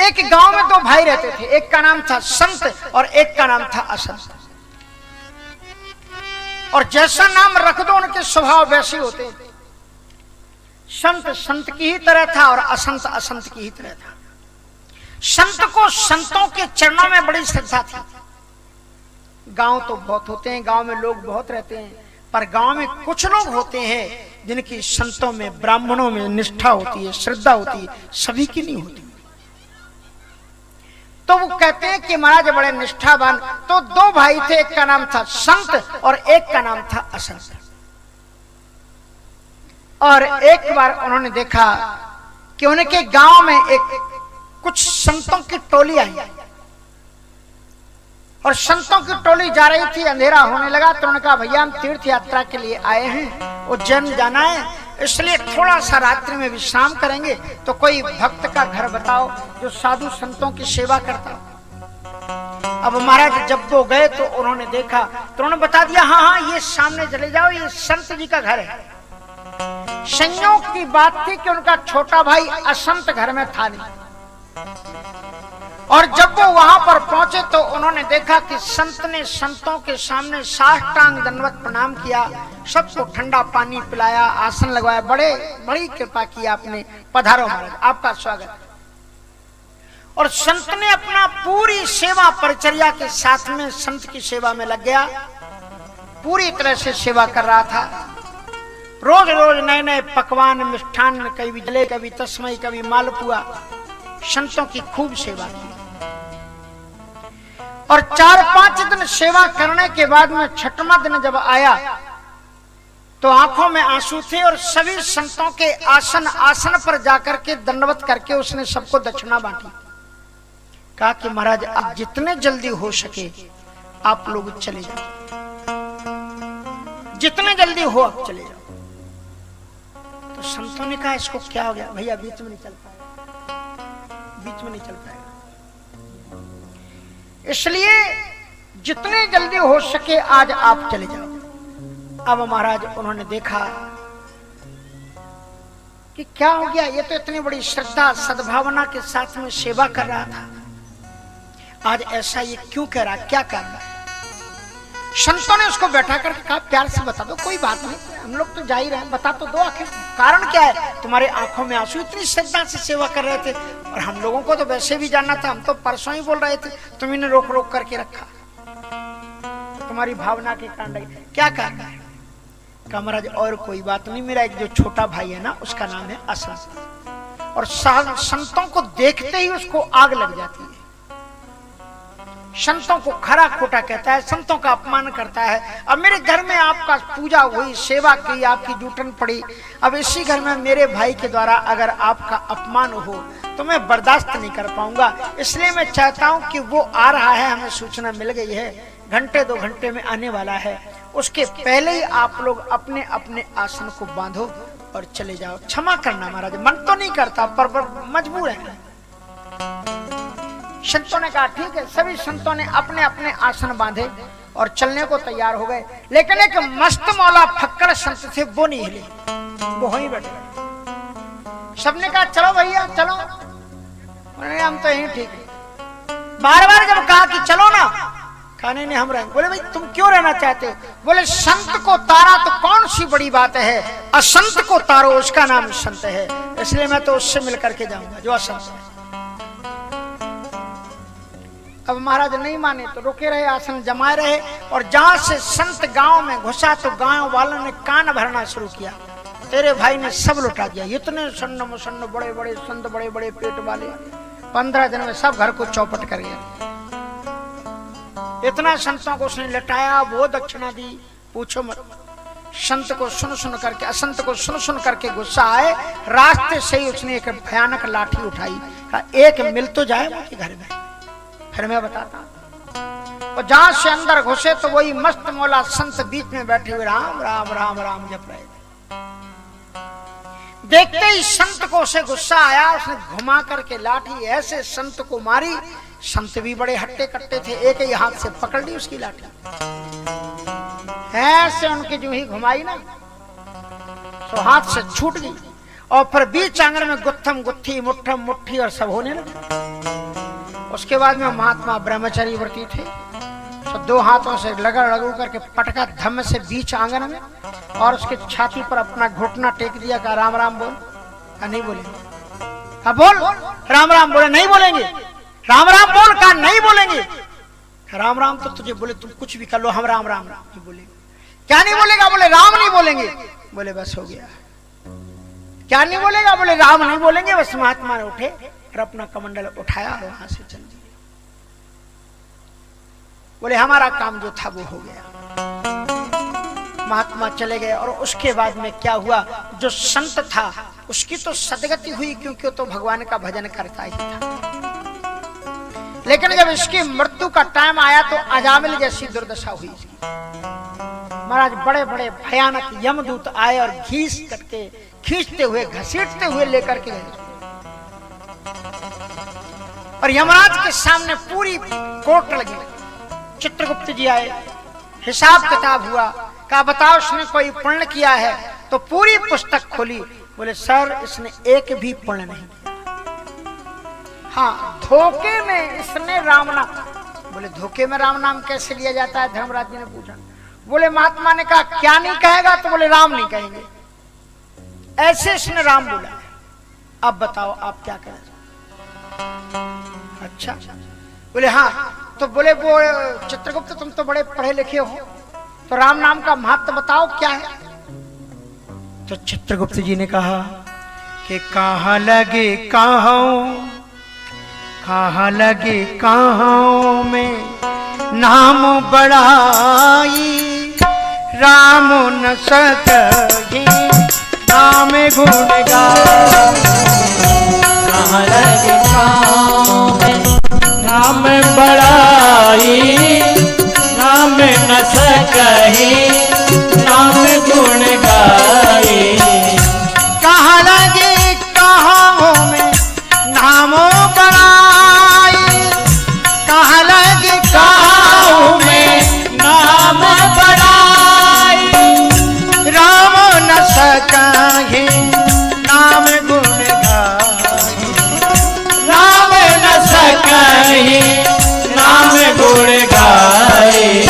एक गांव में दो भाई रहते थे, एक का नाम था संत और एक का नाम था असंत। और जैसा नाम रख दो उनके स्वभाव वैसे होते हैं। संत संत की ही तरह था और असंत असंत की ही तरह था। संत को संतों के चरणों में बड़ी श्रद्धा थी। गांव तो बहुत होते हैं, गांव में लोग बहुत रहते हैं, पर गांव में कुछ लोग होते हैं जिनकी संतों में, ब्राह्मणों में निष्ठा होती है, श्रद्धा होती है, सभी की नहीं होती। तो वो कहते हैं कि महाराज बड़े निष्ठावान। तो दो भाई थे, एक का नाम था संत और एक का नाम था असंत। और एक बार उन्होंने देखा कि उनके गांव में एक कुछ संतों की टोली आई और संतों की टोली जा रही थी। अंधेरा होने लगा तो उन्होंने कहा भैया हम तीर्थ यात्रा के लिए आए हैं, उज्जैन जाना है, इसलिए थोड़ा सा रात्रि में विश्राम करेंगे, तो कोई भक्त का घर बताओ जो साधु संतों की सेवा करता हो। अब महाराज जब वो गए तो उन्होंने देखा तो उन्होंने बता दिया हाँ हाँ ये सामने चले जाओ, ये संत जी का घर है। संयोग की बात थी कि उनका छोटा भाई असंत घर में था नहीं। और जब वो वहां पर पहुंचे तो उन्होंने देखा कि संत ने संतों के सामने साष्टांग दंडवत प्रणाम किया, सबको ठंडा पानी पिलाया, आसन लगवाया, बड़ी कृपा की आपने, पधारो महाराज आपका स्वागत। और संत ने अपना पूरी सेवा परिचर्या के साथ में संत की सेवा में लग गया, पूरी तरह से सेवा कर रहा था। रोज रोज नए नए पकवान, मिष्ठान, कभी जले, कभी तस्मई, कभी मालपुआ, संतों की खूब सेवा की। और 4-5 दिन सेवा करने के बाद में 6वां दिन जब आया तो आंखों में आंसू थे और सभी संतों के आसन पर जाकर के दंडवत करके उसने सबको दक्षिणा बांटी। कहा कि महाराज आप जितने जल्दी हो सके आप लोग चले जाओ, जितने जल्दी हो आप चले जाओ। तो संतों ने कहा इसको क्या हो गया? भैया बीच में नहीं चल पाएगा, बीच में नहीं चल पाएगा, इसलिए जितने जल्दी हो सके आज आप चले जाओ। अब महाराज उन्होंने देखा कि क्या हो गया, ये तो इतनी बड़ी श्रद्धा सद्भावना के साथ में सेवा कर रहा था, आज ऐसा ये क्यों कह रहा, क्या कर रहा है? संतों ने उसको बैठा करके कहा प्यार से बता दो, कोई बात नहीं, हम लोग तो जा ही रहे हैं, बता तो दो आखिर कारण क्या है? तुम्हारे आंखों में आंसू, इतनी श्रद्धा से सेवा कर रहे थे और हम लोगों को तो वैसे भी जानना था, हम तो परसों ही बोल रहे थे, तुम्ही ने रोक रोक करके रखा, तुम्हारी भावना के कारण। क्या कारण है? कहा महाराज और कोई बात नहीं, मेरा एक जो छोटा भाई है ना उसका नाम है असंत, और संतों को देखते ही उसको आग लग जाती है, संतों को खरा खोटा कहता है, संतों का अपमान करता है। अब मेरे घर में आपका पूजा हुई, सेवा की, आपकी जूठन पड़ी, अब इसी घर में मेरे भाई के द्वारा अगर आपका अपमान हो तो मैं बर्दाश्त नहीं कर पाऊंगा, इसलिए मैं चाहता हूं कि वो आ रहा है, हमें सूचना मिल गई है, घंटे 2 घंटे में आने वाला है, उसके पहले ही आप लोग अपने अपने आसन को बांधो और चले जाओ। क्षमा करना महाराज, मन तो नहीं करता पर मजबूर है। संतों ने कहा ठीक है। सभी संतों ने अपने अपने आसन बांधे और चलने को तैयार हो गए, लेकिन एक मस्त मौला फक्कड़ संत थे, वो नहीं हिले, वो वहीं बैठे। सबने कहा चलो भैया चलो, हम तो यहीं ठीक है। बार बार जब कहा कि चलो ना, खाने ने हम रहेंगे, बोले भाई तुम क्यों रहना चाहते हो? बोले संत को तारा तो कौन सी बड़ी बात है, असंत को तारो उसका नाम संत है, इसलिए मैं तो उससे मिल करके जाऊंगा जो असंत है। अब महाराज नहीं माने तो रुके रहे, आसन जमाए रहे, और जहां से संत गांव में घुसा तो गांव वालों ने कान भरना शुरू किया, तेरे भाई ने सब लुटा दिया, इतने सन्न मुसन्न बड़े बड़े संत, बड़े बड़े पेट वाले, 15 दिन में सब घर को चौपट कर गया। इतना संतों को उसने लटाया, वो दक्षिणा दी, पूछो मत। संत को सुन सुन करके, असंत को सुन सुन करके गुस्सा आए, रास्ते से ही उसने एक भयानक लाठी उठाई, एक मिल तो जाए उनके घर में, फिर मैं बताता। और जहां से अंदर घुसे तो वही मस्त मौला संत बीच में बैठे हुए राम राम राम राम जप रहे थे। देखते ही संत को उसे गुस्सा आया, उसने घुमा करके लाठी ऐसे संत को मारी। संत भी बड़े हट्टे कट्टे थे, एक ही हाथ से पकड़ ली उसकी लाठी, ऐसे उनकी जो ही घुमाई ना तो हाथ से छूट गई, और फिर बीच आंगन में गुत्थम गुत्थी मुट्ठम मुट्ठी और सब होने लगे। उसके बाद में महात्मा ब्रह्मचारी व्रती थे, तो 2 हाथों से लगड़ लगू करके पटका धम्म से बीच आंगन में और उसके छाती पर अपना घुटना टेक दिया। कहा राम राम बोल। कहा नहीं बोलेंगे। कहा बोल राम राम। बोले नहीं बोलेंगे। राम राम बोल। कहा नहीं बोलेंगे। राम राम तो तुझे बोले तुम कुछ भी कर लो, हम राम राम नहीं बोलेंगे। क्या नहीं बोलेगा? बोले राम नहीं बोलेंगे। बोले बस हो गया। क्या नहीं बोलेगा? बोले राम नहीं बोलेंगे। बस महात्मा ने उठे और अपना कमंडल उठाया और वहां से चल दिए। बोले हमारा काम जो था वो हो गया। महात्मा चले गए। और उसके बाद में क्या हुआ, जो संत था उसकी तो सदगति हुई, क्योंकि तो भगवान का भजन करता ही था। लेकिन जब इसकी मृत्यु का टाइम आया तो अजामिल जैसी दुर्दशा हुई इसकी। महाराज बड़े बड़े भयानक यमदूत आए और खींचते हुए घसीटते हुए लेकर के गए। और यमराज के सामने पूरी कोर्ट लगी। चित्रगुप्त जी आए, हिसाब किताब हुआ। कहा बताओ उसने कोई पुण्य किया है? तो पूरी पुस्तक खोली। बोले सर इसने एक भी पुण्य नहीं किया। हाँ धोखे में इसने राम नाम। बोले धोखे में राम नाम कैसे लिया जाता है? धर्मराज जी ने पूछा। बोले महात्मा ने कहा क्या नहीं कहेगा? तो बोले राम नहीं कहेंगे। ऐसे इसने राम बोला है। अब बताओ आप क्या करें? अच्छा बोले हाँ। तो बोले वो चित्रगुप्त तुम तो बड़े पढ़े लिखे हो, तो राम नाम का महत्व बताओ क्या है? तो चित्रगुप्त जी ने कहा कि कहाँ लगे कहाँ में नाम बड़ाई, राम न सकहि नाम गुण गाई। कहाँ लगे कहाँ में नाम बड़ाई, नाम न सकहि नाम गुण गाई। कहाँ लगे कहाँ में नाम बड़ाई, कहाँ लगे कहाँ में नाम बड़ाई, राम न सकहि नाम गुण गाई। राम न सकहि नाम गुण गाई।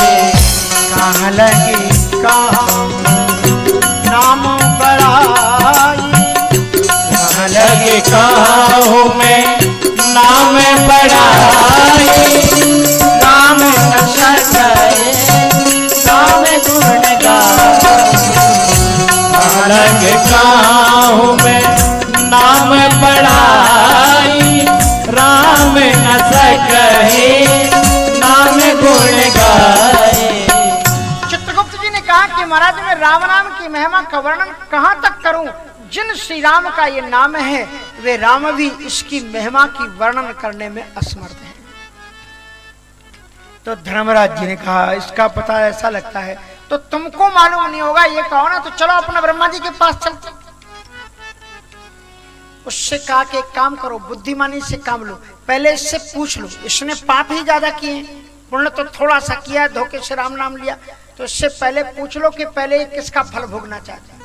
कहाँ लगे कहाँ नाम बड़ाई, कहाँ लगे कहाँ में नाम बड़ाई, राम न सकहि नाम गुण गाई। कहाँ लगे कहाँ में नाम बड़ाई, राम न सकहि नाम गुण गाई। चित्रगुप्त जी ने कहा कि महाराज मैं राम नाम की महिमा का वर्णन कहां तक करूं? जिन श्री राम का ये नाम है वे राम भी इसकी महिमा की वर्णन करने में असमर्थ हैं। तो धर्मराज जी ने कहा इसका पता ऐसा लगता है तो तुमको मालूम नहीं होगा, ये कहो ना, तो चलो अपने ब्रह्मा जी के पास चलते। उससे कहा कि एक काम करो, बुद्धिमानी से काम लो, पहले इससे पूछ लो इसने पाप ही ज्यादा किए, पुण्य तो थोड़ा सा किया है, धोखे से राम नाम लिया, तो इससे पहले पूछ लो कि पहले किसका फल भोगना चाहते हैं।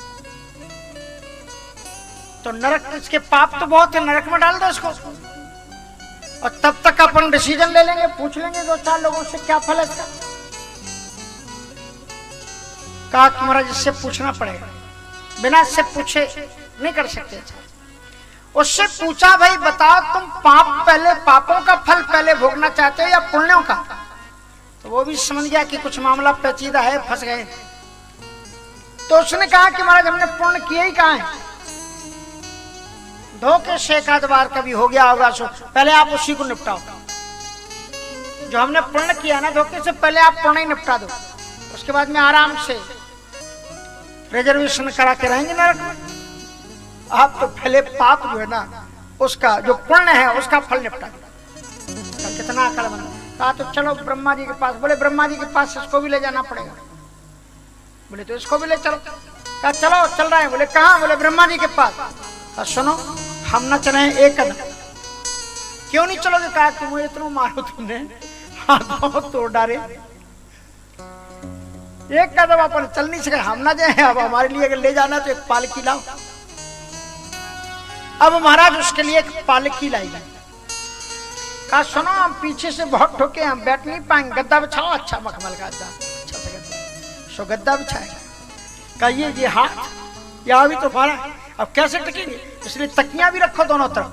तो नरक, इसके पाप तो बहुत है, नरक में डाल दो इसको, और तब तक अपन डिसीजन ले लेंगे, पूछ लेंगे 2-4 लोगों से क्या फल है इसका। कहा तुम्हारा जिससे पूछना पड़ेगा, बिना इससे पूछे नहीं कर सकते। उससे पूछा भाई बताओ तुम पापों का फल पहले भोगना चाहते हो या पुण्यों का? तो वो भी समझ गया कि कुछ मामला पेचीदा है, फंस गए। तो उसने कहा कि महाराज हमने पुण्य किए ही कहाँ है, धोखे से एक आध बार कभी हो गया होगा, सो पहले आप उसी को निपटाओ। जो हमने पुण्य किया ना धोखे से, पहले आप पुण्य ही निपटा दो, उसके बाद में आराम से रिजर्वेशन करा के रहेंगे नरक में। आप तो पहले पाप जो है ना, उसका जो पुण्य है उसका फल निपटा दो। कितना अकलमंद। कहा तो चलो ब्रह्मा जी के पास। बोले ब्रह्मा जी के पास इसको भी ले जाना पड़ेगा। बोले तो इसको भी ले चलो। कहा चलो चल रहे हैं। बोले कहाँ? बोले ब्रह्मा जी के पास। सुनो हम न चले एक कदम। क्यों नहीं चलोगे? कहा कि मुझे इतना मारो तुमने, हाथों तोड़ डाले, एक कदम अपन चल नहीं सके, हम ना जाए, अब हमारे लिए अगर ले जाना तो एक पालकी लाओ। अब महाराज उसके लिए एक पालकी लाई गई। कहा सुनो, हम पीछे से बहुत ठोके, हम बैठ नहीं पाएंगे, गद्दा बिछाओ, अच्छा मखमल का गद्दा, अच्छा से गद्दा। सो गद्दा बिछाएगा। कहा ये हाथ यहाँ भी तो हमारा, अब कैसे टिकेंगे, इसलिए तकियां भी रखो दोनों तरफ।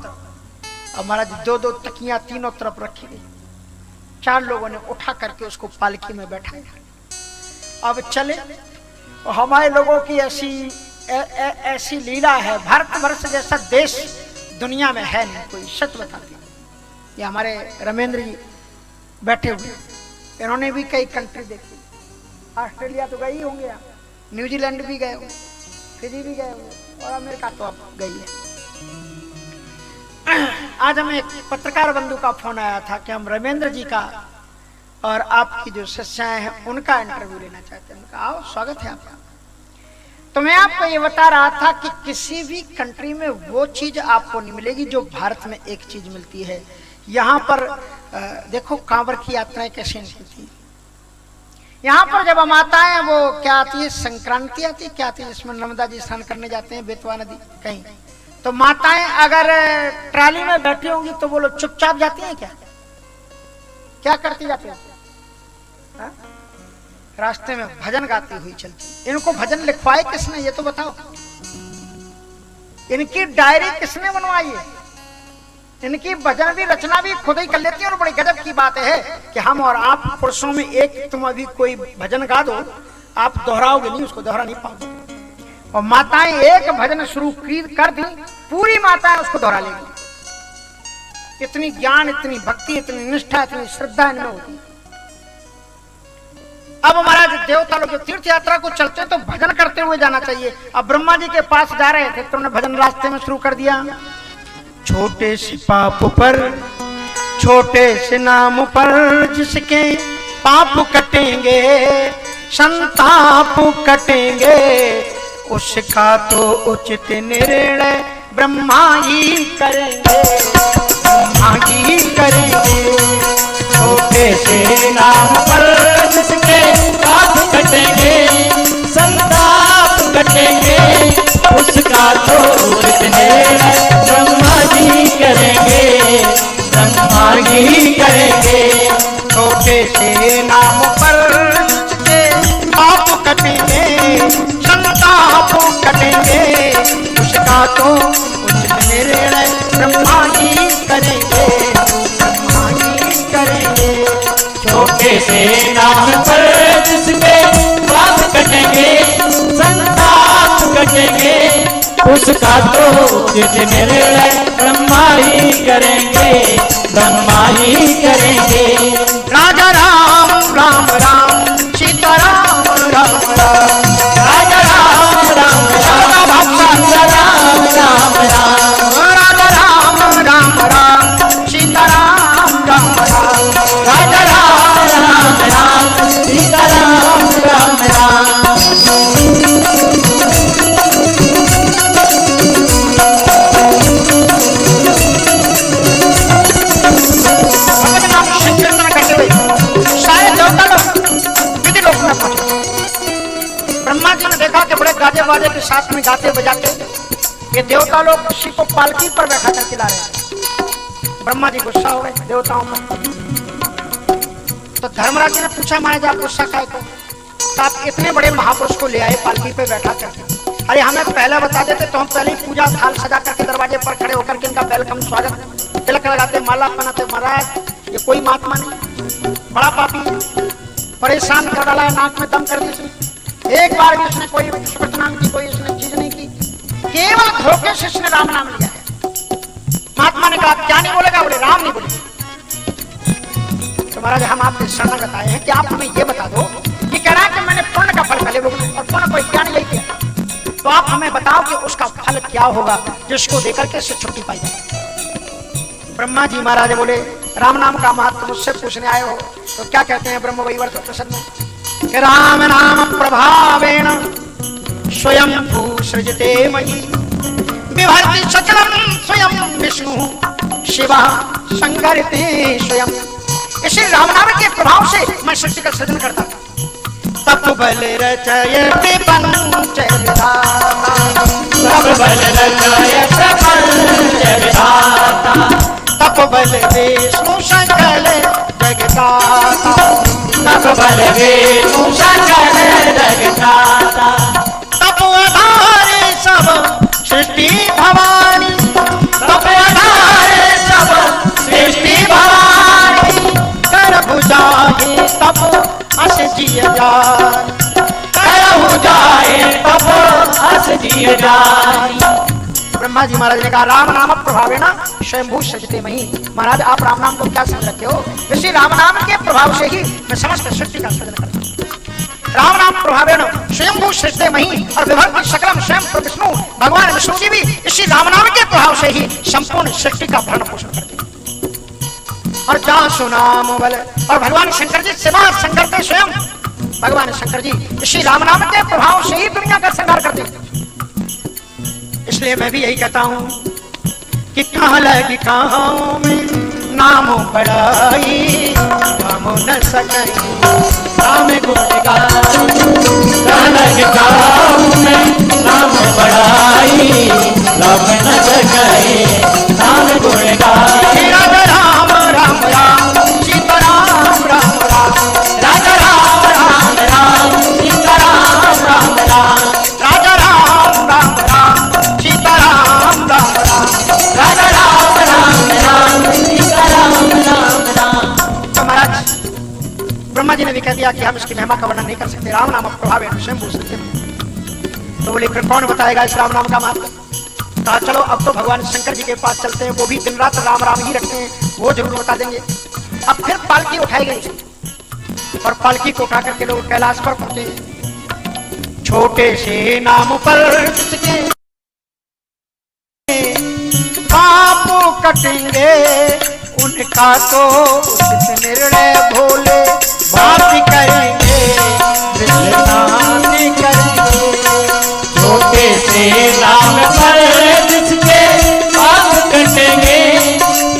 अब महाराज दो दो तकियां तीनों तरफ रखी गई। 4 लोगों ने उठा करके उसको पालकी में बैठाया। अब चले, और हमारे लोगों की ऐसी लीला है, भारतवर्ष जैसा देश दुनिया में है नहीं कोई, सच बताती। ये हमारे रमेंद्र जी बैठे हुए, इन्होंने भी कई कंट्री देखी। ऑस्ट्रेलिया तो गए ही होंगे आप, न्यूजीलैंड भी गए होंगे, फिजी भी गए होंगे, और अमेरिका तो अब गई है। आज हमें एक पत्रकार बंधु का फोन आया था कि हम रमेंद्र जी का और आपकी जो शिष्याएं हैं उनका इंटरव्यू लेना चाहते हैं। उनका आओ, स्वागत है आपका। तो मैं आपको ये बता रहा था कि किसी भी कंट्री में वो चीज आपको नहीं मिलेगी जो भारत में एक चीज मिलती है। यहाँ पर देखो कांवर की यात्राएं कैसे निकलती। यहाँ पर जब हम आता है वो क्या आती है, संक्रांति आती है, क्या आती है, जिसमें नर्मदा जी स्नान करने जाते हैं, बेतवा नदी कहीं, तो माताएं अगर ट्राली में बैठी होंगी तो वो लोग चुपचाप जाती हैं, क्या करती जाती हैं? रास्ते में भजन गाती हुई चलती। इनको भजन लिखवाए किसने, ये तो बताओ। इनकी डायरी किसने बनवाई है? इनकी भजन भी रचना भी खुद ही कर लेती है। और बड़ी गजब की बात है कि हम और आप पुरुषों में एक, तुम अभी कोई भजन गा दो, आप दोहराओगे नहीं, उसको दोहरा नहीं पाओगे। और माताएं एक भजन शुरू कर दी, पूरी माताएं उसको दोहरा लेंगी। इतनी ज्ञान, इतनी भक्ति, इतनी निष्ठा, इतनी श्रद्धा इनमें होती है। अब महाराज देवता लोग तीर्थ यात्रा को चलते तो भजन करते हुए जाना चाहिए। अब ब्रह्मा जी के पास जा रहे थे तो उन्होंने भजन रास्ते में शुरू कर दिया। छोटे से पाप पर, छोटे से नाम पर, जिसके पाप कटेंगे संताप कटेंगे, उसका तो उचित निर्णय ब्रह्मा ही करेंगे, ब्रह्मा ही करेंगे। छोटे से नाम पर जिसके पाप कटेंगे संताप कटेंगे, उसका तो उचित निर्णय ब्रह्मा जी करेंगे, ब्रह्मा जी करेंगे। छोटे से नाम पर जिसके पाप कटेंगे संताप कटेंगे, उसका तो उचित निर्णय ब्रह्मा जी करेंगे, ब्रह्मा जी करेंगे। छोटे से नाम पर जिसके पाप कटेंगे संताप कटेंगे, उसका तो उचित निर्णय ब्रह्मा ही करेंगे, ब्रह्मा ही करेंगे। राजा राम राम राम, सीता राम राम राम, राजा राम राम राम, सीता राम राम राम, राजा राम राम राम, सीता राम राम राम, राजा राम राम राम, सीता राम राम राम। ब्रह्मा जी ने देखा कि बड़े गाजे बाजे के साथ में गाते बजाते ये देवता लोग किसी को पालकी पर बैठा कर खिला रहे हैं। ब्रह्मा जी गुस्सा हो गए देवताओं पर। तो धर्मराज जी ने पूछा, महाराज आप गुस्सा काहे को? तो आप इतने बड़े महापुरुष को ले आए पालकी पे बैठा करके, अरे हमें पहले बता देते तो हम पहले ही पूजा थाल सजा करके दरवाजे पर खड़े होकर के इनका वेलकम स्वागत, तिलक लगाते, माला पहनाते। महाराज ये कोई महात्मा नहीं, बड़ा पापी, परेशान कर डाला है, नाक में दम कर दी। एक बार भी उसने कोई शपथ नाम की कोई उसने चीज नहीं की, केवल धोखे से उसने राम नाम लिया है। महात्मा ने कहा क्या नहीं बोलेगा? बोले राम नहीं बोले। तो महाराज हम आपके शरण आए हैं कि आप हमें ये बता दो, ये कह रहा है कि मैंने पुण्य का फल पहले और पुण्य कोई क्या नहीं किया, तो आप हमें बताओ कि उसका फल क्या होगा जिसको देकर के इससे छुट्टी पाई जाए। ब्रह्मा जी महाराज बोले राम नाम का महत्व मुझसे पूछने आए हो तो क्या कहते हैं ब्रह्म वैवर्त प्रसन्न में, राम नाम प्रभावेण स्वयं भूसृजते मयि, विभर्ति सकलं स्वयं विष्णु शिवा संगरते स्वयं। इसी राम नाम के प्रभाव से मैं सृष्टि का सृजन करता था। तप बल रचयते पंच विधान, तप बल रचय प्रपंच विधाता, तप बल विष्णु सकल जगदाता, तप बल विष्णु सकल जगदाता, तप आधारे सब सृष्टि भवानी, तप आधारे सब सृष्टि भवानी, कर बुझाए तप अस जिय जान, करहु जाए तप अस जिय जाई। ब्रह्मा जी महाराज ने कहा राम नाम प्रभावे ना स्वयंभू सजते मही। महाराज आप राम नाम को क्या समझ रखे हो? इसी राम नाम के प्रभाव से ही मैं समस्त सृष्टि का सृजन करता हूं। राम नाम प्रभावे न स्वयंभू सजते मही, और विभक्ति सकलम स्वयं विष्णु, भगवान विष्णु जी भी इसी राम नाम के प्रभाव से ही संपूर्ण सृष्टि का भरण पोषण करते हैं। और जहाँ सुनाम बल, और भगवान शंकर जी सेवा संकर स्वयं भगवान शंकर जी इसी राम नाम के प्रभाव से ही दुनिया का संहार करते हैं। इसलिए मैं भी यही कहता हूं कि कहाँ लगी कहाँ में नाम पढ़ाई, हम न सके नाम गुण गाई, लग गाँव में नाम बढ़ाई, लग न सके नाम गुण गाई। राजा राम राम राम सीता राम राम राम, राजा राम राम राम सीता राम राम राम, राजा राम राम राम सीता राम राम राम, राजा राम राम राम सीता राम राम राम। तो महाराज ब्रह्मा जी ने भी कह दिया कि हम इसकी महिमा का वर्णन नहीं कर सकते, राम नाम प्रभाव है स्वयं बोल सकते हैं। तो बोले फिर कौन बताएगा इस राम नाम का महत्व? कहा चलो अब तो भगवान शंकर जी के पास चलते हैं, वो भी दिन रात राम राम ही रखते हैं, वो जरूर बता देंगे। अब फिर पालकी उठाई गई और पालकी को उठा करके लोग कैलाश पर पहुंचे। छोटे से नाम पर किसके पाप कटेंगे, उनका तो उचित निर्णय भोले बात करेंगे, विश्वनाथ करेंगे। छोटे से नाम पर जिसके पाप कटेंगे,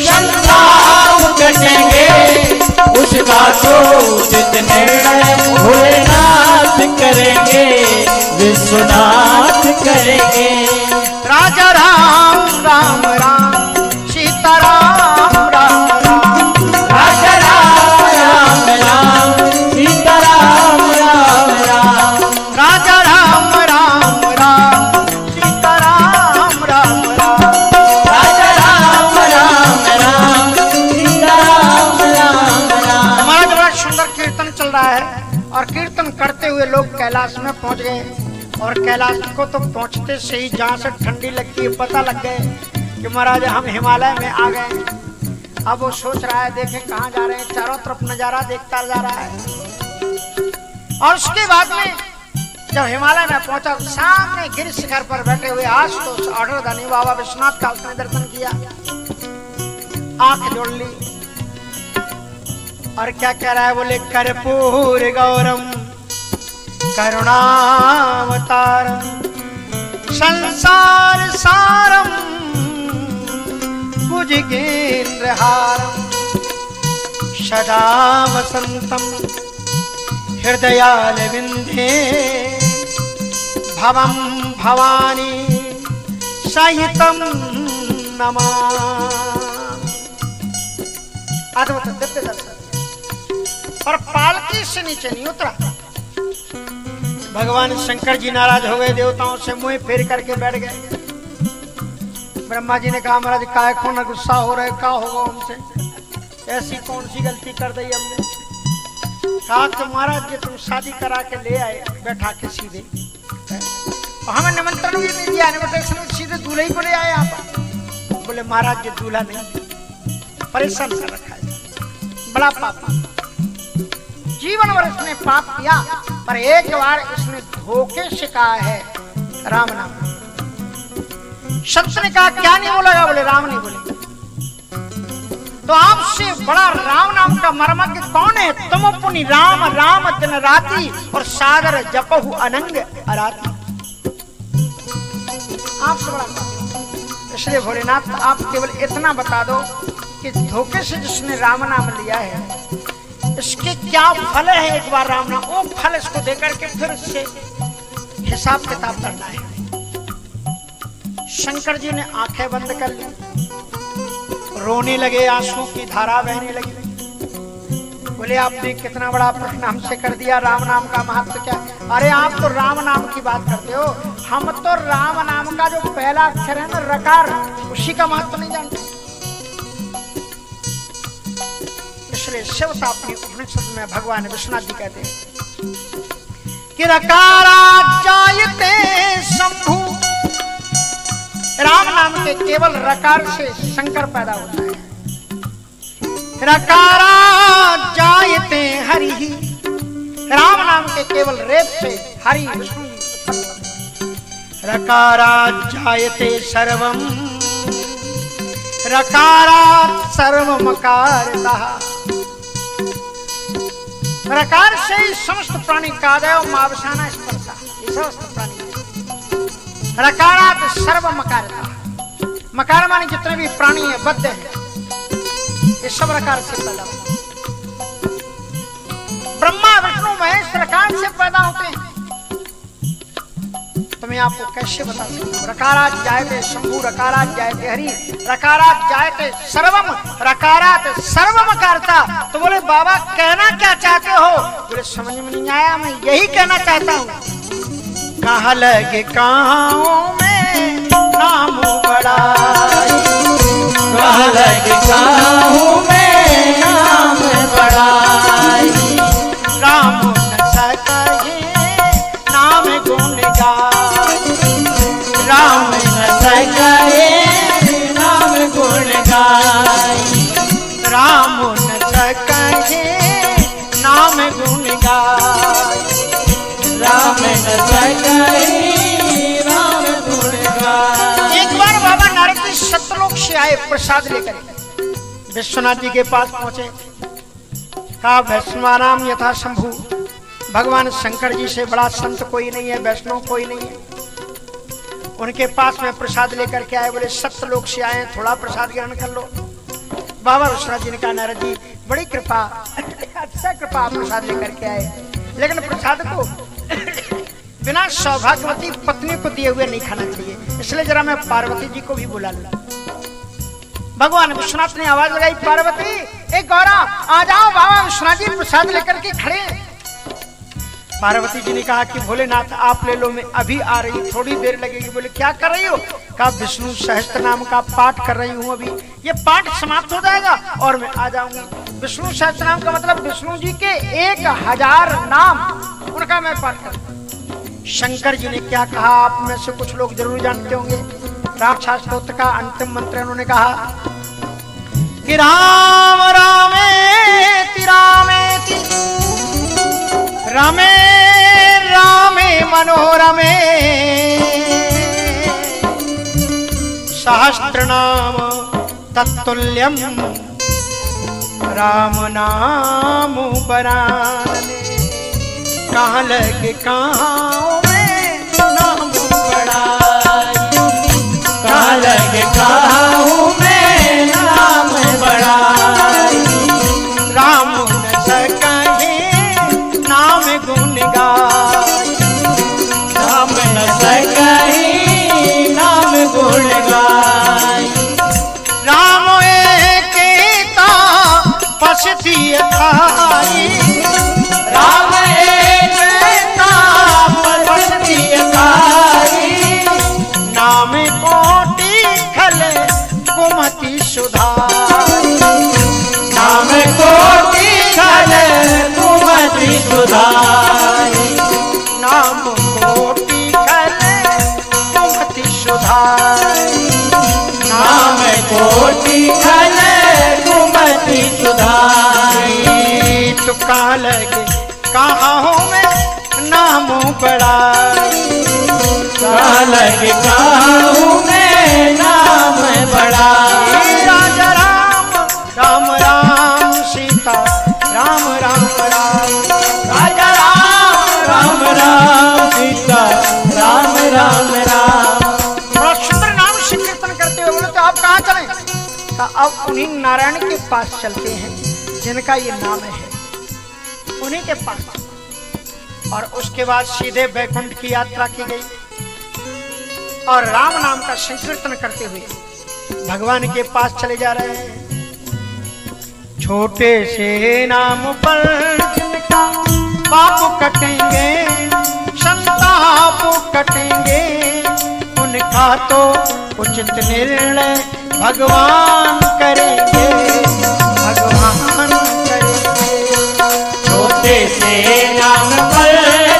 संताप कटेंगे, उसका तो उचित निर्णय भोलेनाथ करेंगे, विश्वनाथ करेंगे। राजा राम राम राम सीता राम राम राम, राजा राम राम राम सीता राम राम राम, राजा राम राम राम सीता राम राम राम, राजा राम राम राम सीता राम राम राम। हमारा जो बड़ा सुंदर कीर्तन चल रहा है और कीर्तन करते हुए लोग कैलाश में पहुंच गए। और कैलाश को तो पहुंचते से ही जहाँ से ठंडी लगती है पता लग गए कि महाराज हम हिमालय में आ गए। अब वो सोच रहा है देखें कहाँ जा रहे हैं, चारों तरफ नजारा देखता जा रहा है। और उसके बाद में जब हिमालय में पहुंचा सामने गिर शिखर पर बैठे हुए आज तो ऑर्डर धनी बाबा विश्वनाथ का उसने दर्शन किया, आंख जोड़ ली और क्या कह रहा है? बोले कर्पूर गौरम करुणावतारम संसार सारम भुजगेन्द्रहारम सदा वसंतम हृदयाल विंध्ये भवम भवानी सहितम नमामि। अद्भुत दिव्य दर्शन। पर पालकी से नीचे नहीं उतरा। भगवान शंकर जी नाराज हो गए, देवताओं से मुंह फेर करके बैठ गए। ब्रह्मा जी ने कहा महाराज काहे को न गुस्सा हो रहे, क्या होगा हमसे, ऐसी कौन सी गलती कर दी हमने? कहा कि महाराज जी तुम शादी करा के ले आए बैठा के सीधे, और हमें निमंत्रण भी नहीं दिया, इनविटेशन सीधे दूल्हे को ले आए आप। बोले महाराज जी दूल्हा नहीं, परेशान कर रखा है, बड़ा पाप। जीवन भर इसने पाप किया, पर एक बार इसने धोखे से कहा है राम नाम। शब्द ने कहा क्या नहीं बोलेगा? बोले राम नहीं बोले। तो आपसे बड़ा राम नाम का मर्मज्ञ कौन है? तुम पुनि राम राम दिन राति और सागर जपहु अनंग अराती। आपसे बड़ा। इसलिए भोलेनाथ आप केवल इतना बता दो कि धोखे से जिसने राम नाम लिया है इसके क्या फल है। एक बार राम नाम वो फल इसको देकर के फिर इससे हिसाब किताब करना है। शंकर जी ने आंखें बंद कर ली, रोने लगे, आंसू की धारा बहने लगी। बोले आपने कितना बड़ा प्रश्न हमसे कर दिया, राम नाम का महत्व क्या? अरे आप तो राम नाम की बात करते हो, हम तो राम नाम का जो पहला अक्षर है ना रकार, उसी का महत्व नहीं जानते। इसलिए शिवता अपनी उपनिषद में भगवान विश्वनाथ जी कहते हैं कि रकारा जायते शंभु, राम नाम के केवल रकार से शंकर पैदा होता है। रकारा जायते हरि, राम नाम के केवल रेप से हरि विष्णु उत्पन्न होते। रकारा जायते सर्वम, रकारा सर्वमकारतः, रकार से ही समस्त प्राणी कादय मावसाना स्पर्शा, ये समस्त प्राणी रकारात सर्व मकारता, मकार माने जितने भी प्राणी है बद्ध है, ये सब रकार से पैदा होते हैं। ब्रह्मा विष्णु महेश रकार से पैदा होते हैं। तो मैं आपको कैसे बता सकता हूँ? रकारात जायते शंभु, रकारात जायते हरि, रकारात जायते सर्वम, रकारात सर्वमकारता। तो बोले बाबा कहना क्या चाहते हो? बोले समझ में नहीं आया, मैं यही कहना चाहता हूँ, कहाँ लगे काँव में नाम बड़ाई, कहाँ लगे काँव में नाम बड़ाई, राम न सके नाम गुण गाई, राम न सके नाम गुण गाई, राम न सके नाम गुण गाई, राम न सके नाम गुण गाई। एक बार बाबा नारद जी सतलोक से आए प्रसाद लेकर, विश्वनाथ जी के पास पहुंचे, कहा वैष्णवानाम यथा शंभु, भगवान शंकर जी से बड़ा संत कोई नहीं है, वैष्णव कोई नहीं है। उनके पास में प्रसाद लेकर के आए, बोले सतलोक से आए, थोड़ा प्रसाद ग्रहण कर लो। बाबा विश्वनाथ जी ने कहा नारद जी बड़ी कृपा, अच्छा कृपा, आप प्रसाद लेकर के आए, लेकिन प्रसाद को बिना सौभाग्यवती पत्नी को दिए हुए नहीं खाना चाहिए, इसलिए जरा मैं पार्वती जी को भी बुला लूं। भगवान विश्वनाथ ने आवाज लगाई, पार्वती एक गौरा आ जाओ, बाबा विश्वनाथ जी प्रसाद लेकर के खड़े। पार्वती जी ने कहा कि भोलेनाथ आप ले लो, मैं अभी आ रही, थोड़ी देर लगेगी। बोले क्या कर रही हो? कहा विष्णु सहस्त्र नाम का पाठ कर रही हूँ, अभी ये पाठ समाप्त हो जाएगा और मैं आ जाऊंगी। विष्णु सहस्त्र नाम का मतलब विष्णु जी के 1000 नाम, उनका मैं पाठ कर। शंकर जी ने क्या कहा आप में से कुछ लोग जरूर जानते होंगे। राक्षा स्तोत्र का अंतिम मंत्र उन्होंने कहा कि राम रामेति रामेति रमे रामे मनोरमे सहस्त्रनाम तत्तुल्यम राम नाम बराने। कहाँ लगे काँव में नाम बड़ाई, कहाँ लगे काँव में नाम बड़ाई, राम न सके नाम गुण गाई, राम न सके नाम गुण गाई, राम एकेता पसती थाई, राम एकता पसती थाई, नाम कोटि खल कुमति सुधाई, नाम कोटि खल कुमति सुधाई, नाम कोटि खल कुमति सुधाई, नाम कोटि खल कुमति सुधाई। तो कहाँ लगे कहाँ में नाम बड़ाई, कहाँ लगे काँव में नाम बड़ाई, राजा राम राम राम सीता राम राम राम, राजा राम राम राम सीता राम राम राम। बड़ा सुंदर नाम से कीर्तन करते हुए बोले तो आप कहाँ चलें? कहा अब उन्हीं नारायण के पास चलते हैं जिनका ये नाम है, उन्हीं के पास। और उसके बाद सीधे बैकुंठ की यात्रा की गई। और राम नाम का संकीर्तन करते हुए भगवान के पास चले जा रहे हैं। छोटे से नाम पर जिनका पाप कटेंगे, संताप कटेंगे, उनका तो उचित निर्णय भगवान करेंगे, भगवान करेंगे। छोटे से नाम पर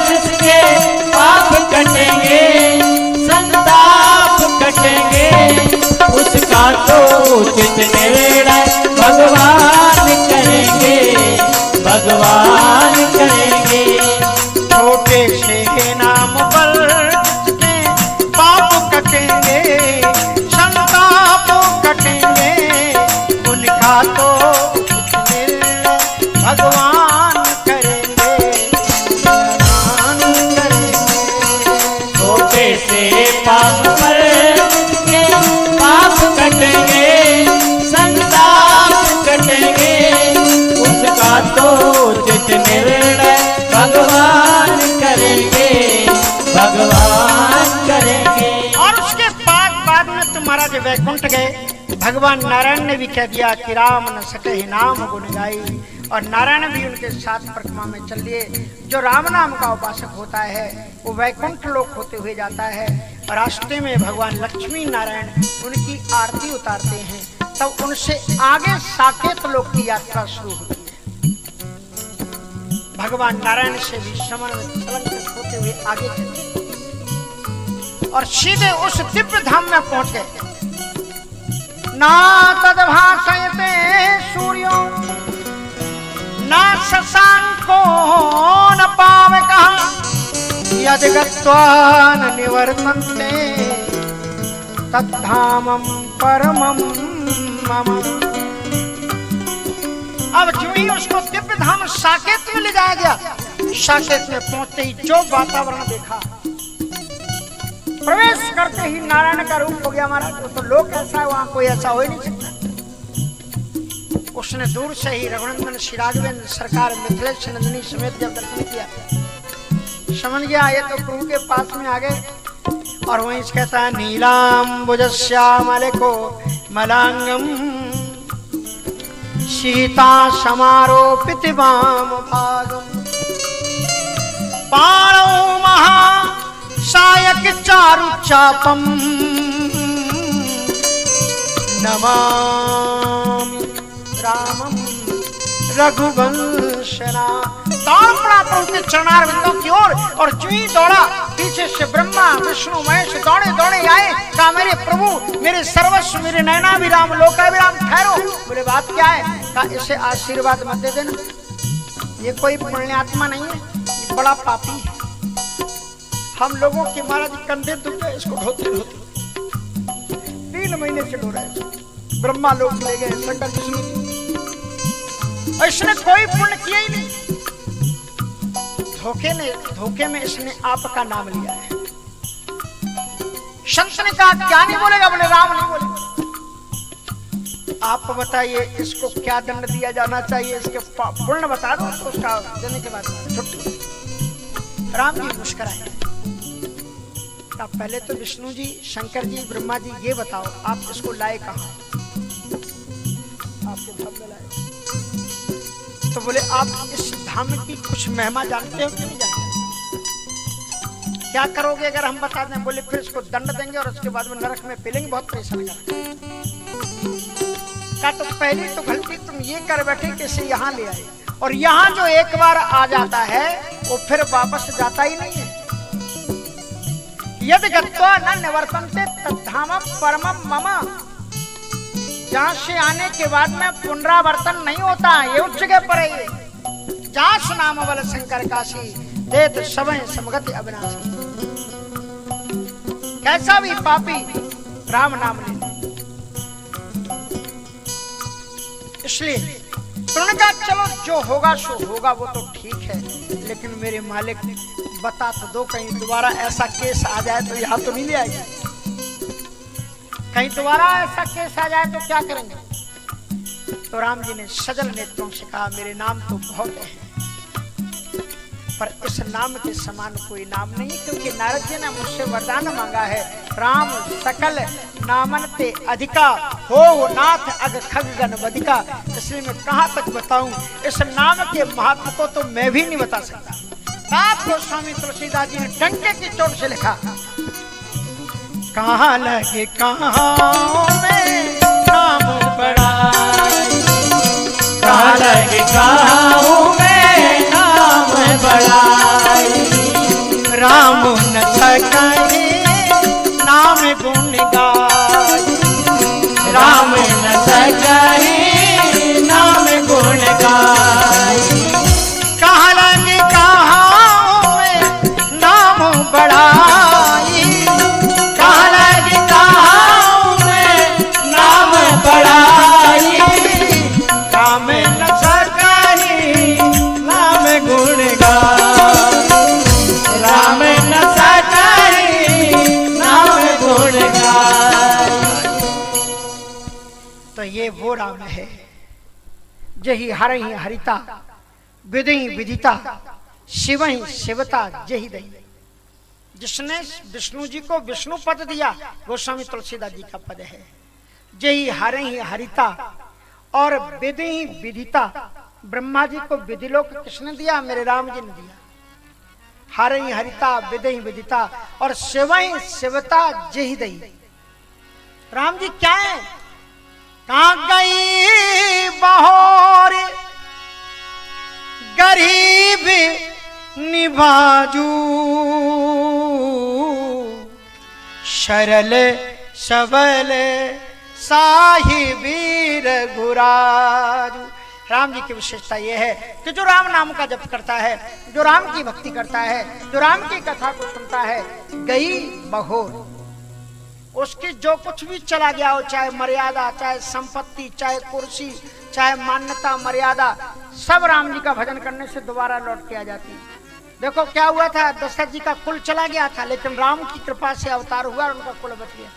जिसके पाप कटेंगे, संताप कटेंगे, उसका तो उचित निर्णय भगवान करेंगे, भगवान करेंगे। छोटे से नाम पर जिसके पाप कटेंगे, संताप कटेंगे, उनका तो निर्णय भगवान करेंगे, भगवान करेंगे। छोटे से पाप पर जिसके पाप कटेंगे, संताप कटेंगे, उसका तो उचित निर्णय भगवान करेंगे, भगवान करेंगे। और उसके बाद में तुम महाराज वैकुंठ गए। भगवान नारायण ने भी कह दिया कि राम न सके ही नाम गुण गाई, और नारायण भी उनके साथ परिक्रमा में चल लिए। जो राम नाम का उपासक होता है वो वैकुंठ लोक होते हुए जाता है, और रास्ते में भगवान लक्ष्मी नारायण उनकी आरती उतारते हैं, तब उनसे आगे साकेत लोक की यात्रा शुरू होती है। भगवान नारायण से भी समन होते हुए आगे चले और सीधे उस दिव्य धाम में पहुंच गए। ना तद्भासयते सूर्यो ना शशांको न पावकः, यदि गत्वा न निवर्तन्ते तद्धामं परमं मम। अब जो ही उसको दिव्य धाम साकेत में ले जाया गया, साकेत में पहुंचते ही जो वातावरण देखा, प्रवेश करते ही नारायण का रूप हो गया महाराज। तो लोग ऐसा है, वहां कोई ऐसा हो ही नहीं सकता। उसने दूर से ही रघुनंदन श्री राघवेंद्र सरकार मिथिलेश नंदिनी समेत जब दर्शन किया, समझ गया ये तो प्रभु के पास में आ गए। और वहीं से कहता है नीलांबुजश्यामलेको मलांगम सीता समारोपित वाम भागम, पाणौ महा सायक चारु चापम, नमामि रामम रघुवंशना। दौड़ पड़ा प्रभु के चरणारविंदों की ओर, और जो ही दौड़ा पीछे से ब्रह्मा विष्णु महेश दौड़े दौड़े आए। कहा मेरे प्रभु, मेरे सर्वस्व, मेरे नयनाभिराम लोकाभिराम ठहरो। बोले बात क्या है? कहा इसे आशीर्वाद मत दे देना, ये कोई पुण्यात्मा नहीं है, ये बड़ा पापी है। हम लोगों के महाराज कंधे दुख गए इसको ढोते ढोते, 3 महीने से ढो रहे। ब्रह्मा लोग ले गए, शंकर विष्णु, इसने कोई पुण्य किया ही नहीं। धोखे में इसने आपका नाम लिया है। संत ने कहा क्या नहीं बोलेगा? बोले राम नहीं बोलेगा। आप बताइए इसको क्या दंड दिया जाना चाहिए? इसके पुण्य बता दो तो उसका देने के बाद छुट्टी। राम जी मुस्कुराए। पहले तो विष्णु जी, शंकर जी, ब्रह्मा जी ये बताओ आप इसको लाए कहां? आपके धाम में लाए। तो बोले आप इस धाम की कुछ महिमा जानते हो कि नहीं जानते? क्या करोगे अगर हम बता दें? बोले फिर इसको दंड देंगे और उसके बाद में नरक में पेलेंगे, बहुत परेशान करेंगे। तो पहली तो गलती तुम ये कर बैठे कि इसे यहाँ ले आए, और यहाँ जो एक बार आ जाता है वो फिर वापस जाता ही नहीं है। यदि गत्वा न निवर्तन्ते तद्धामं परमं मम, जहाँ से आने के बाद में पुनरावर्तन नहीं होता, ये उच्च जगह पर है। जहाँ सुनाम बल शंकर काशी देत समय समगति अविनाशी। कैसा भी पापी राम नाम ले, इसलिए तुमने कहा चलो जो होगा सो होगा, वो तो ठीक है, लेकिन मेरे मालिक बता तो दो, कहीं दोबारा ऐसा केस आ जाए तो यहाँ तो नहीं ले आएगी। कहीं दोबारा ऐसा केस आ जाए तो क्या करेंगे? तो राम जी ने सजल नेत्रों से कहा मेरे नाम तो बहुत है, पर इस नाम के समान कोई नाम नहीं, क्योंकि नारद जी ने मुझसे वरदान मांगा है राम सकल नामन ते अधिका हो नाथ अग खग गण बदिका। इसलिए मैं कहाँ तक बताऊं, इस नाम के महत्व को तो मैं भी नहीं बता सकता। आपको स्वामी तुलसीदास जी ने डंके की चोट से लिखा, कहाँ लगे कहाँ में नाम बड़ाई, कहाँ लगे कहाँ में नाम बड़ाई। राम न सके नाम गुण गाय, राम न सके नाम गुण गाय। कहाँ लगे कहाँ में नाम बड़ाई, कहाँ लगे कहाँ में नाम बड़ाई। राम न सके नाम गुण गाय, राम न सके नाम गुण गाय। तो ये वो राम है, जही हरहि हरिता विधि विदिता शिवहि शिवता जही दई। जिसने विष्णु जी को विष्णु पद दिया, गोस्वामी तुलसीदास जी का पद है। जही हरहि हरिता और विधि विदिता, ब्रह्मा जी को विधिलोक किसने दिया? मेरे राम जी ने दिया। हरहि हरिता विधि विदिता और शिवहि शिवता जही दई। राम जी क्या है? कहाँ गई बहोर गरीब निभाजू, सरल सबल साहिबीर गुराजू। राम जी की विशेषता यह है कि जो राम नाम का जप करता है, जो राम की भक्ति करता है, जो राम की कथा को सुनता है, गई बहोर, उसकी जो कुछ भी चला गया हो, चाहे मर्यादा, चाहे संपत्ति, चाहे कुर्सी, चाहे मान्यता मर्यादा, सब राम जी का भजन करने से दोबारा लौट के आ जाती है। देखो क्या हुआ था, दशरथ जी का कुल चला गया था, लेकिन राम की कृपा से अवतार हुआ और उनका कुल बच गया।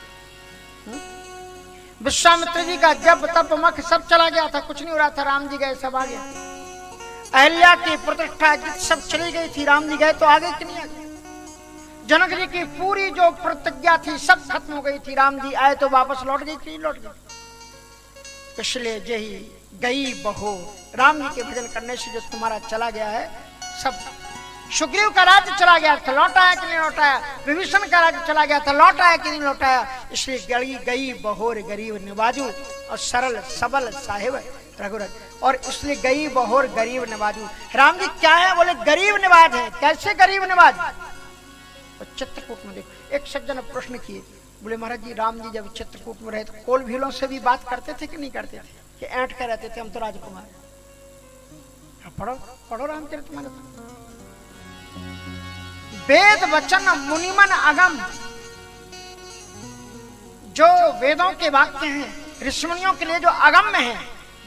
विश्वामित्र जी का जब तप मख सब चला गया था, कुछ नहीं हो रहा था, राम जी गए सब आ गया। अहल्या की प्रतिष्ठा सब चली गई थी, राम जी गए तो आगे कि नहीं आगे। जनक जी की पूरी जो प्रतिज्ञा थी सब खत्म हो गई थी, राम जी आए तो वापस लौट गई थी, लौट गई। इसलिए जही गई बहो, राम जी के भजन करने से जो तुम्हारा चला गया है सब। सुग्रीव का राज्य चला गया था, लौटाया कि नहीं लौटाया? विभीषण का राज्य चला गया था, लौटाया कि नहीं लौटाया? इसलिए गई गई बहोर गरीब निवाजू और सरल सबल साहिब रघुरथ। और इसलिए गई बहोर गरीब निवाजू। राम जी क्या है? बोले गरीब निवाज है। कैसे गरीब निवाज? चित्रकूट में देखो, एक सज्जन प्रश्न किए, बोले महाराज जी राम जी जब चित्रकूट में रहे तो कोल भीलों से भी बात करते थे कि नहीं करते थे? कि ऐंठ कर रहते थे हम तो राजकुमार। पढ़ो पढ़ो रामचरितमानस। वेद वचन मुनिमन अगम, जो वेदों के वाक्य हैं, ऋषिमुनियों के लिए जो अगम्य है,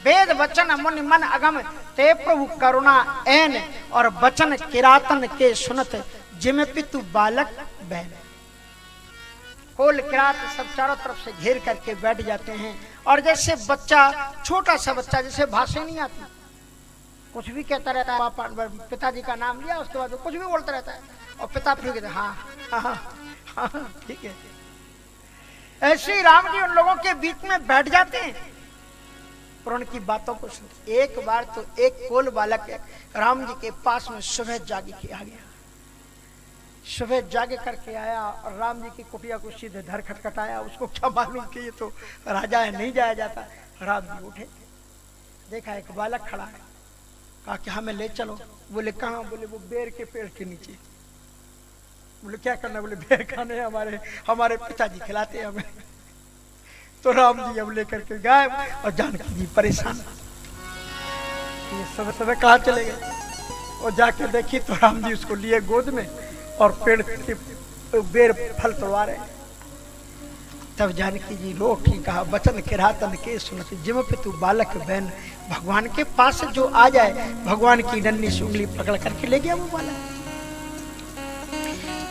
वेद वचन मुनि मन अगम ते प्रभु करुणा ऐन और वचन किरातन के सुनत जिम पितु बालक बहन। कोल किरात सब चारों तरफ से घेर करके बैठ जाते हैं और जैसे बच्चा, छोटा सा बच्चा, जैसे भाषा नहीं आती, कुछ भी कहता रहता है, पापा पिताजी का नाम लिया उसके बाद कुछ भी बोलता रहता है और पिता फिर कहते हाँ हाँ हाँ ठीक है। ऐसे ही राम जी उन लोगों के बीच में बैठ जाते हैं और उनकी बातों को सुनते। एक बार तो एक कोल बालक राम जी के पास में सुबह जागे के आ गया, सुबह जागे करके आया और राम जी की कुटिया को सीधे धर खटखटाया। उसको क्या मालूम कि ये तो राजा है, नहीं जाया जाता। राम जी उठे, देखा एक बालक खड़ा है, कहा कि हमें ले चलो। बोले कहाँ? बोले वो बेर के पेड़ के नीचे। बोले क्या करना? बोले बेर खाने, हमारे पिताजी खिलाते हैं हमें। तो राम जी अब लेकर के गए और जानकी जी परेशान, ये सुबह कहाँ चले गए। और जाके देखी तो राम जी उसको लिए गोद में और पेड़ के बेर फल तोड़वा रहे। तब जानकी जी रो उठी, कहा वचन किरातन के सुनत जिम पितु बालक बहन। भगवान के पास जो आ जाए, भगवान की नन्ही सी उंगली पकड़ करके ले गया वो बालक।